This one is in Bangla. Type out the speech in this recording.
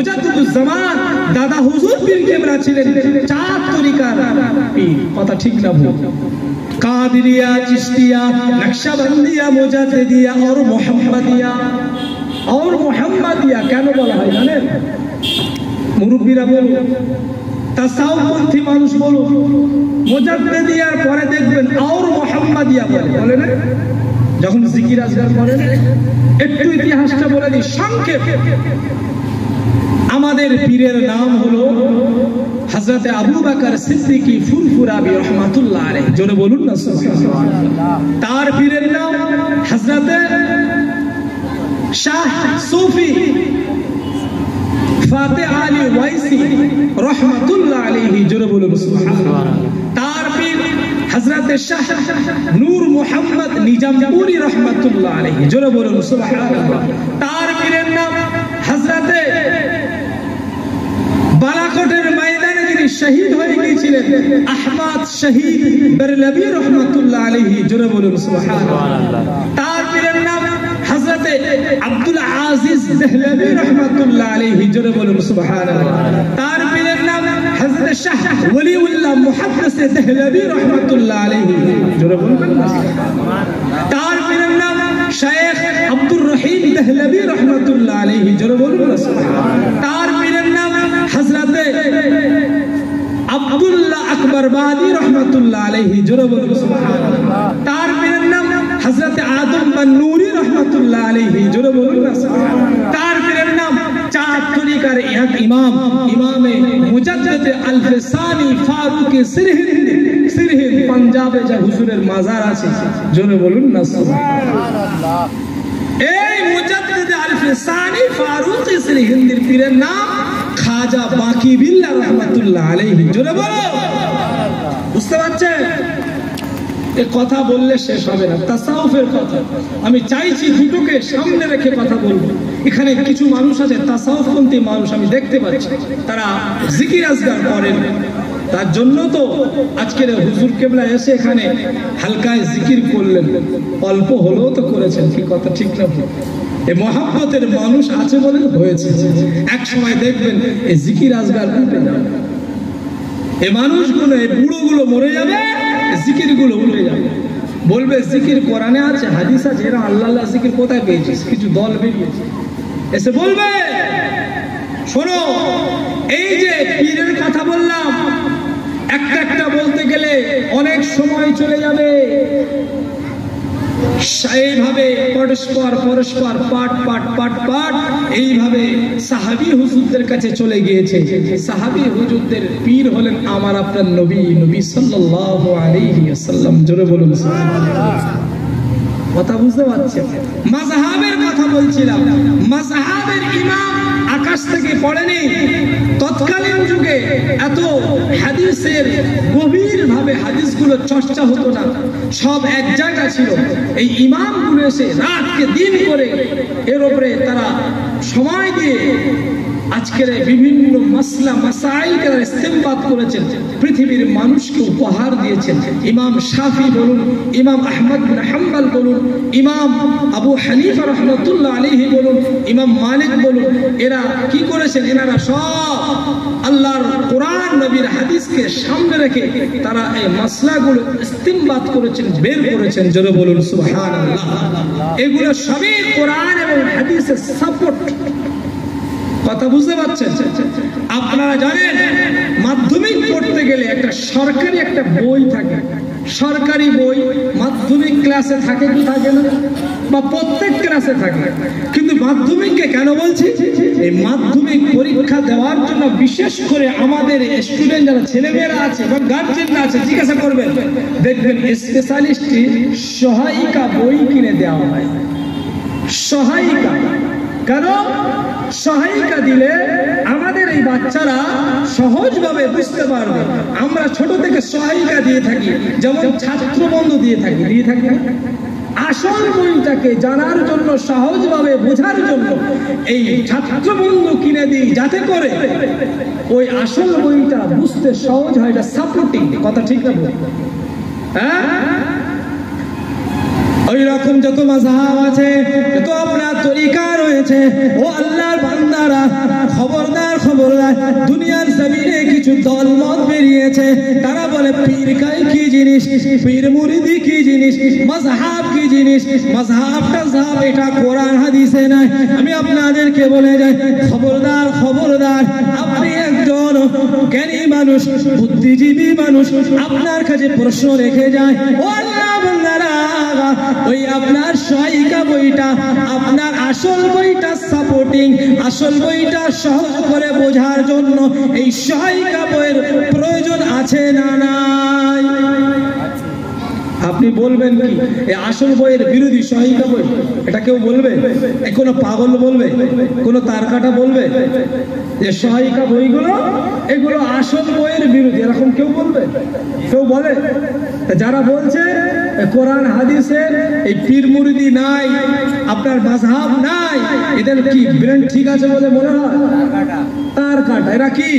মুজাদ্দিদুজ্জামান দাদা হুজুর পীর কেবলা ছিলেন 4 তরিকার পীর। কথা ঠিক না ভুল? কাদিরিয়া, চিশতিয়া, নকশবন্দিয়া, মুজাদ্দিদিয়া और মোহাম্মদিয়া কেন বলা হয় জানেন? মুরব্বিরা বলুন, তাসাউফপন্থী মানুষ বলুন, মুজাদ্দিদিয়ার পরে দেখবেন और মোহাম্মদিয়া বলে না? যখন জিকির আজকার করেন, একটু ইতিহাসটা বলে দিই সংক্ষেপ। আমাদের পীরের নাম হলো হযরত আবু বকর সিদ্দিকী ফুরফুরাবি রাহমাতুল্লাহ আলাইহি। জোরে বলুন না সুবহানাল্লাহ। তার পীরের নাম হযরত শাহ সুফি ফাতে আলী ওয়াইসি রাহমাতুল্লাহ আলাইহি। জোরে বলুন সুবহানাল্লাহ। তার পীর হযরত শাহ নূর মোহাম্মদ নিজামপুরি রাহমাতুল্লাহ আলাইহি। জোরে বলুন সুবহানাল্লাহ। তার পীরের নাম হযরত বালাকোটের ময়দানে যিনি শহীদ হয়ে গিয়েছিলেন আহমদ শহীদ বেরলভী রাহমাতুল্লাহ আলাইহি। জোরে বলুন সুবহানাল্লাহ। তার পীরের নাম হযরত আব্দুল আজিজ দেহলভী রাহমাতুল্লাহ আলাইহি। জোরে বলুন সুবহানাল্লাহ। তার পীরের নাম হযরত শাহ ওলিউল্লাহ মুহাদ্দিস দেহলভী রাহমাতুল্লাহ আলাইহি। জোরে বলুন সুবহানাল্লাহ। তার পীরের নাম শেখ আব্দুর রহিম দেহলভী রাহমাতুল্লাহ আলাইহি। জোরে বলুন সুবহানাল্লাহ। তার পীরের নাম হযরত আব্দুল্লাহ আকবর বাদি রাহমাতুল্লাহ আলাইহি। জোরে বলুন সুবহানাল্লাহ। তার পীরের নাম হযরত আদম বান্নুরি রাহমাতুল্লাহ আলাইহি। জোরে বলুন সুবহানাল্লাহ। তার পীরের নাম 4 তরিকার এক ইমামে মুজাদ্দিদ আল-ফিসানি ফারুক সিরহিন্দ পাঞ্জাবে যা হুজুরের মাজার আছে। জোরে বলুন না সুবহানাল্লাহ। এই মুজাদ্দিদ আল-ফিসানি ফারুক সিরহিন্দের পীরের নাম খাজা বাকি বিল্লাহ রাহমাতুল্লাহ আলাইহি। জোরে বলো। বুঝতে পারছেন? এই কথা বললে শেষ হবে না, তাসাউফের কথা। আমি চাইছি দুটোকে সামনে রেখে কথা বলবো। এখানে কিছু মানুষ আছে তাসাউফপন্থী মানুষ, আমি দেখতে পাচ্ছি তারা জিকির আজকার করেন। তার জন্য তো আজকের হুজুর কেবলা এসে এখানে হালকায় জিকির করলেন, অল্প হলেও তো করেছেন। কি কথা ঠিক না? এই মহাব্বতের মানুষ আছে বলে হয়েছে। এক সময় দেখবেন এই জিকির আজকার উঠে যাবে, এই মানুষগুলো, এই বুড়োগুলো মরে যাবে, জিকির গুলো উঠে যাবে। বলবে জিকির কোরআনে আছে, হাদিস আছে, এরা আল্লাহ আল্লাহ জিকির কোথায় পেয়েছিস? কিছু দল বেরিয়েছে এসে বলবে শোনো, এই যে পীরের কথা বললাম, একটা একটা বলতে গেলে অনেক সময় চলে যাবে। এইভাবে পরস্পর পাট এইভাবে সাহাবী হুজুরদের কাছে চলে গিয়েছে। সাহাবী হুজুরদের পীর হলেন আমার আপনার নবী সাল্লাল্লাহু আলাইহি ওয়াসাল্লাম। জোরে বলুন সুবহানাল্লাহ। কথা বুঝতে পারছেন? মাযহাবের কথা বলছিলাম। মাযহাবের ইমাম আকাশ থেকে পড়েনি। তৎকালীন যুগে এত হাদিসের গভীরভাবে হাদিসগুলো চর্চা হতো না, সব এক জায়গা ছিল। এই ইমামগুলো এসে রাতকে দিন করে এর উপরে তারা সময় দিয়ে আজকের বিভিন্ন মাসলা মাসাইলকে ইস্তেমবাদ করেছেন, পৃথিবীর মানুষকে উপহার দিয়েছেন। ইমাম শাফি বলুন, ইমাম আহমদ বিন হাম্বল বলুন, ইমাম আবু হানিফা রাহমাতুল্লাহ আলাইহি বলুন, ইমাম মালিক বলুন, এরা কি করেছেন? এনারা সব আল্লাহর কোরআন নবীর হাদিসকে সামনে রেখে তারা এই মাসলাগুলো ইস্তেমবাদ করেছেন, বের করেছেন। জোরে বলুন সুবহানাল্লাহ। এগুলো সবই কোরআন এবং হাদিসের সাপোর্ট। কথা বুঝতে পারছেন? আপনারা জানেন মাধ্যমিক পড়তে গেলে একটা সরকারি একটা বই থাকে, সরকারি বই মাধ্যমিক ক্লাসে থাকে কি থাকে না? বা প্রত্যেক ক্লাসে থাকে। কিন্তু মাধ্যমিককে কেন বলছি? এই মাধ্যমিক পরীক্ষা দেওয়ার জন্য বিশেষ করে আমাদের স্টুডেন্ট যারা ছেলেমেয়েরা আছে বা গার্জেনরা আছে জিজ্ঞাসা করবেন, দেখবেন স্পেশালিস্ট সহায়িকা বই কিনে দেওয়া হয়। সহায়িকা কেন? সহায়িকা দিলে আমাদের এই বাচ্চারা সহজভাবে বুঝতে পারবে। আমরা ছোট থেকে সহায়িকা দিয়ে থাকি, যেমন ছাত্রবন্ধু দিয়ে থাকি আসল বইটাকে জানার জন্য, সহজভাবে বোঝার জন্য এই ছাত্রবন্ধু কিনে দিই, যাতে করে ওই আসল বইটা বুঝতে সহজ হয়। এটা সাপোর্টিং কথা, ঠিক না? হ্যাঁ, ওই রকম যত মাযহাব আছে, যত আপনার তরিকা রয়েছে, ও আল্লাহর বান্দারা খবরদার দুনিয়ার জমিনে কিছু দলমত বেরিয়েছে, তারা বলে পীরকাই কি জিনিস, পীর মুরিদি কি জিনিস, মাযহাব কি জিনিস। মাযহাব টাযহাব এটা কোরআন হাদিসে নাই। আমি আপনাদেরকে বলে যাই, খবরদার খবরদার, আপনি একজন জ্ঞানী মানুষ, বুদ্ধিজীবী মানুষ, আপনার কাছে প্রশ্ন রেখে যায়, ও আল্লাহ বান্দারা, ওই আপনার সহায়িকা বইটা, আপনার আসল বইটা সাপোর্টিং, আসল বইটা সহজ করে বোঝার জন্য এই সহায়িকা বইয়ের প্রয়োজন আছে না নাই? আপনি বলবেন কি এই আসল বইয়ের বিরোধী সহায়িকা বই? এটা কেউ বলবে? কোনো পাগল বলবে? কোনো তারকাটা বলবে যে সহায়িকা বইগুলো এগুলো আসল বইয়ের বিরোধী? এরকম কেউ বলবে? কেউ বলে? যারা বলছে কোরআন হাদিসের এই পীর মুরিদি নাই, আপনার মাযহাব নাই, এদের কি ব্রেন ঠিক আছে বলে মনে হয়? তার কাটা। এরা কি